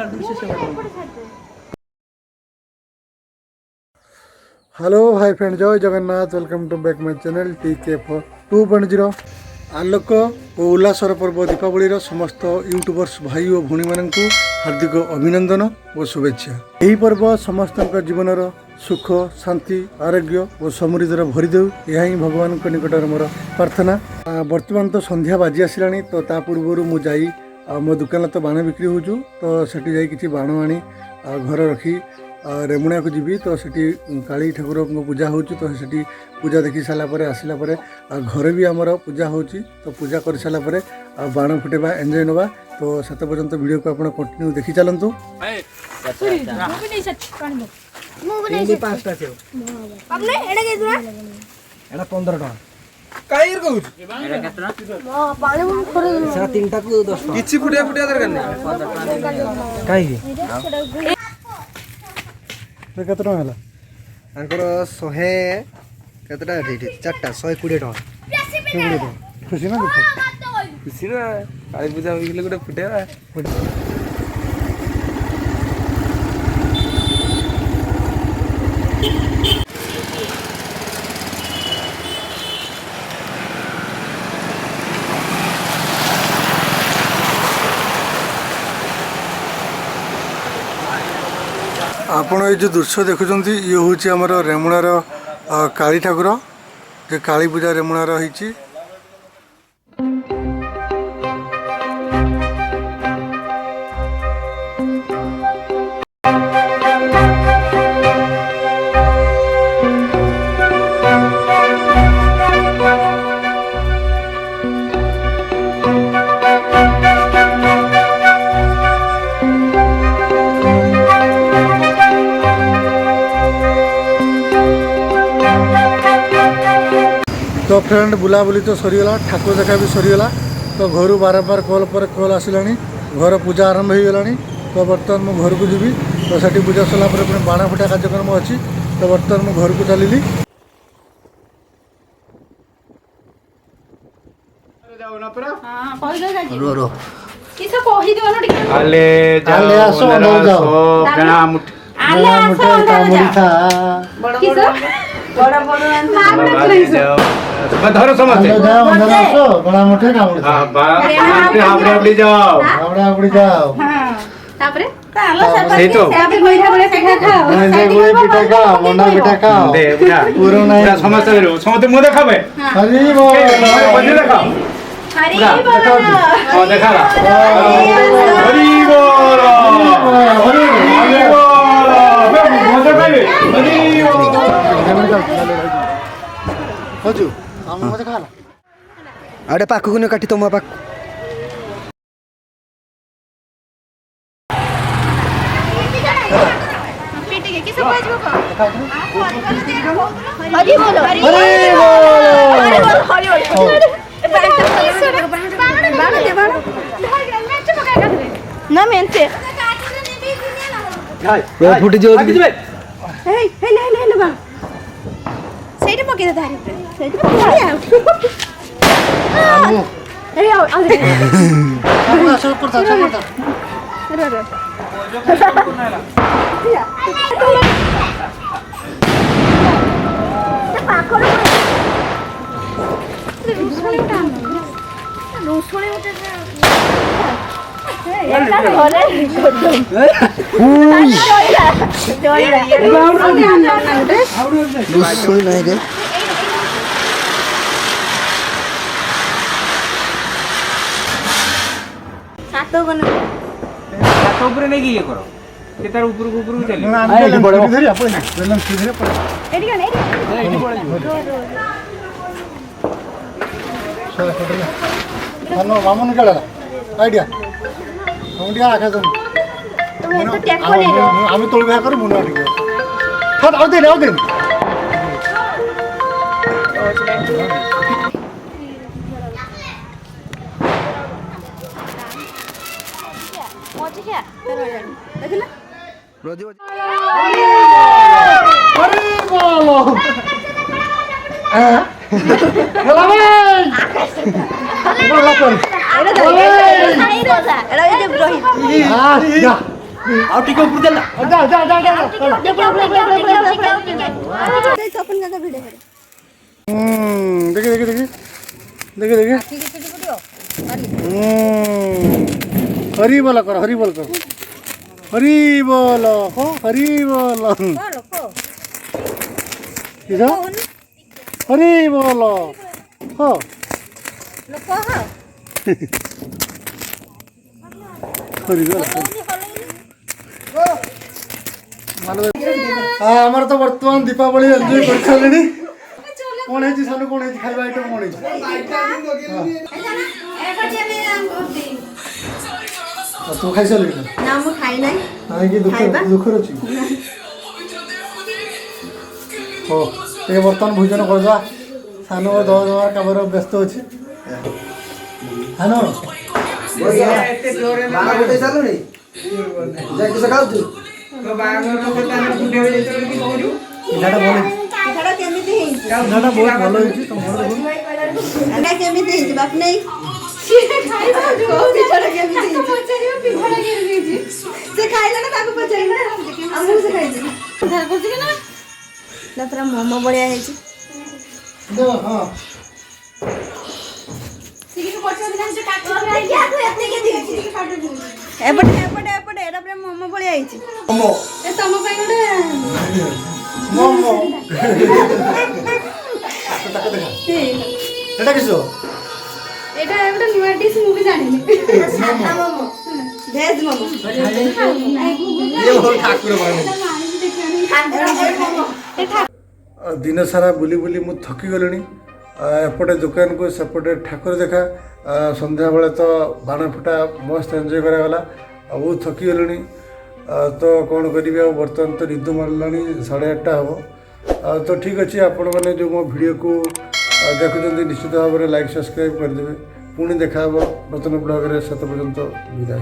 Hello hi friend Jai Jagannath welcome to back my channel Tk4 2.0 Alok और उल्लासर पर्व दीपावली समस्त यूट्यूबर्स भाई और भौणी मानक हार्दिक अभिनंदन और शुभेच्छा। यही पर्व समस्त जीवन सुख शांति आरोग्य और समृद्धि भरी दे यह भगवान निकट मोर प्रार्थना। वर्तमान तो संध्या बाजी आसला तो ता पूर्व मुझे मो दुकान तो बाण बिक्री हो तो सेठी जाई किछि बाण आनी घर रखी रेमुणा को जीवी तो सेठी काली ठाकुर को पूजा हो तो सेठी पूजा देखी सारापर आसला घर भी आमर पूजा हो तो पूजा कर सारापर बाण फुटेबा एंजॉय नवा तो सेत पर्यंत वीडियो को आप कंटिन्यू देखी चलतु। केतना हला आंकर 100 केतटा चारटा 120 टका खुशी ना दुख खुशी ना काली पूजा होइले गोटे फुटेबा आपण ये जो दृश्य देखुं ये हूँ आमर रेमुणार काली ठाकुर जे काली पूजा रेमुणार होती। तो फ्रेंड बुलाबुली तो सरीगला ठाकुर देखा भी सरीगला तो घर बारंबार कॉल पर कॉल आसला घर पूजा आरंभ हो गला तो बर्तमान मु घर को जीवी तो सेठी पूजा सरला पुणी बाण फुटा कार्यक्रम अच्छी तो बर्तमान मु घर को चलिली। धरो समझते बड़ा मुठे जाओ तापरे सही तो पिठा खाओ मंडा पिठा खाओ दे बुढ़ा पूरा नहीं समस्त समस्त मुंह देखाबे हरि बोल बजे देखाओ हरि बोल हां देखा हरि बोल हरि बोल मजा पाइबे हरि बोल हजुर हम मजा खाला आडे पाखु ने काटी तमा पाख पीटी के किसे बाजबो को हरि बोल हरि बोल हरि बोल हरि बोल ना मेनते हाय फुटी जो हे हे ले बा सेठी पके दे धारी पे सेठी पके आ ए आओ आ सब करता अरे अरे पाखर रोसोले उठे एला घरे सोई नहीं रे सातो गन हाथ ऊपर नहीं की ये करो के तार ऊपर चली ना आने बड़े धरि अपन बेलम सीधे पड़े एडी गन एडी चल फोटो हनो मामन केला आइडिया हम दिया आखा जन तुम तो टेको ले रो आमी तोल बया कर मुना टिके फट आउ दे मजे क्या देखला रोजी अरे बोलो गला भाई बोला कर एड़ा दे एड़ा ये रोहित हां जा ଆଉ ଟିକେ ଉପରୁ ଦେଲା चपन का वीडियो करे देखे देखे देखे देखे देखे हरी बोल कर हरी बोल कर हरी बोल हो हरी बोल किसा हरी बोल हो हरी बोल आमर तो बर्तमान दीपावली एंजॉय कर सारे कौन है सानू कौन है खाଇବା आइटम कौन है तू खाई सारे ना मु खाई नाही नहीं कि दुख दुख रची हो ये बर्तमान भोजन कर जा सानो दो काम व्यस्त अच्छे हानो ଏତେ ଜୋରରେ ନା ତ ବାହାଘର କଥା ଆମେ ବୁଢେ ହେଇ ଯାଇଥିଲୁ କି କହୁଛୁ ପିଲାଟା ଭଲ ପିଠାଟା କେମିତି ହେଇଛି ପିଲାଟା ବହୁତ ଭଲ ହେଇଛି ତମ ଘର ଦେଖୁନ ପିଠା କେମିତି ହେଇଛି ବାପ ନାହିଁ ସିଏ ଖାଇବା ଯୋଉ ପିଠାଟା କେମିତି ହେଇଛି ପଚାରିବ ପିଠାଟା କେମିତି ହେଇଛି ସେ ଖାଇଲା ନା ତାକୁ ପଚାରିବ ଆମକୁ ସେ ଖାଇଛି ପିଠା କରୁଛି କି ନା ନା ପୁରା ମୋମୋ ବଢିଆ ହେଇଛି ହଁ ଏପଟେ ଏପଟେ ଏପଟେ ଏଟା ପୁରା ମୋମୋ ଭଳିଆ ହେଇଛି ମୋମୋ ଏ ତମ ପାଇଁ ଗୋଟେ ମୋମୋ ଏଟା କିସ ଏଟା ଗୋଟେ ନୂଆ ଡିସ୍ ମୁଁ ବି ଜାଣିନି ସାଧା ମୋମୋ ଭେଜ ମୋମୋ दिन सारा बुली बुली मु थकी गलिनी एपटे दुकान को सेपटे ठाकुर देखा संध्या बेले तो बाण फुटा मस्त एंजॉय करागला बहुत थकी गलिनी तो कौन करी बर्तमान तो निद मारा 8:30 हम तो ठीक अच्छे आपण मैंने जो मो वीडियो को देखुं निश्चित भाव में लाइक सब्सक्राइब करदे पुणी देखा नूतन ब्लॉग से पर्यंत विदाय।